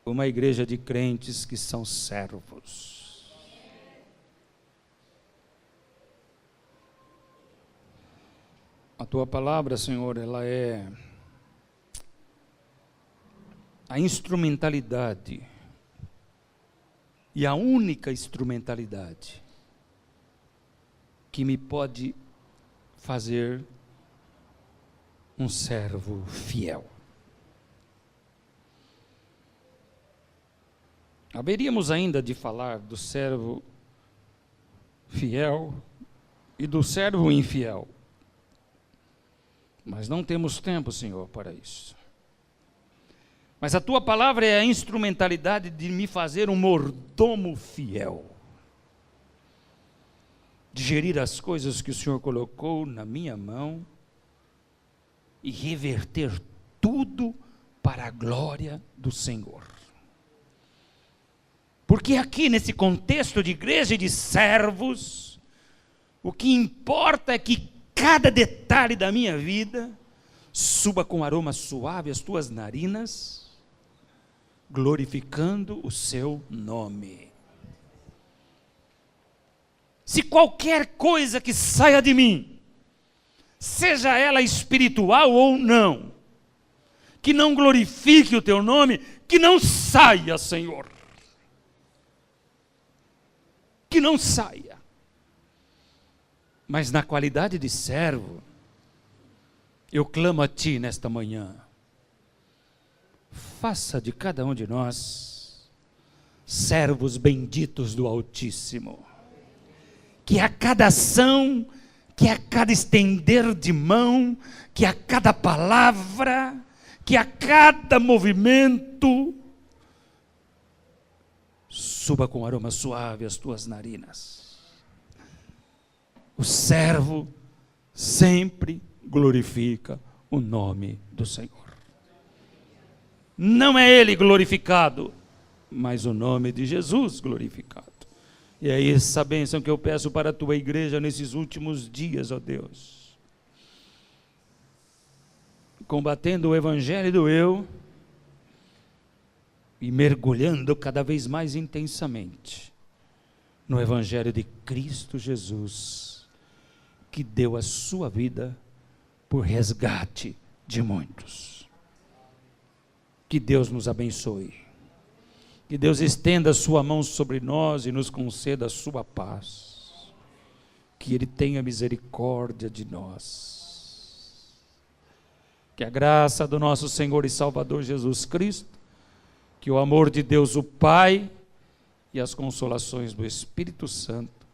uma igreja de crentes que são servos. A tua palavra, Senhor, ela é a instrumentalidade, e a única instrumentalidade que me pode fazer um servo fiel. Haveríamos ainda de falar do servo fiel e do servo infiel, mas não temos tempo, Senhor, para isso. Mas a tua palavra é a instrumentalidade de me fazer um mordomo fiel, de gerir as coisas que o Senhor colocou na minha mão e reverter tudo para a glória do Senhor. Porque aqui nesse contexto de igreja e de servos, o que importa é que cada detalhe da minha vida suba com aroma suave às tuas narinas, glorificando o seu nome. Se qualquer coisa que saia de mim, seja ela espiritual ou não, que não glorifique o teu nome, que não saia, Senhor. Que não saia. Mas na qualidade de servo, eu clamo a Ti nesta manhã. Faça de cada um de nós servos benditos do Altíssimo. Que a cada ação, que a cada estender de mão, que a cada palavra, que a cada movimento, suba com aroma suave as tuas narinas. O servo sempre glorifica o nome do Senhor. Não é ele glorificado, mas o nome de Jesus glorificado. E é essa bênção que eu peço para a tua igreja nesses últimos dias, ó Deus. Combatendo o evangelho do eu e mergulhando cada vez mais intensamente no evangelho de Cristo Jesus, que deu a sua vida por resgate de muitos. Que Deus nos abençoe. Que Deus estenda a sua mão sobre nós e nos conceda a sua paz. Que Ele tenha misericórdia de nós. Que a graça do nosso Senhor e Salvador Jesus Cristo, que o amor de Deus o Pai e as consolações do Espírito Santo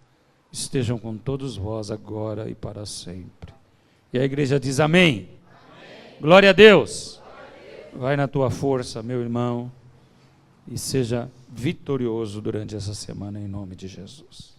estejam com todos vós agora e para sempre. E a igreja diz amém. Amém. Glória a Deus. Vai na tua força, meu irmão, e seja vitorioso durante essa semana, em nome de Jesus.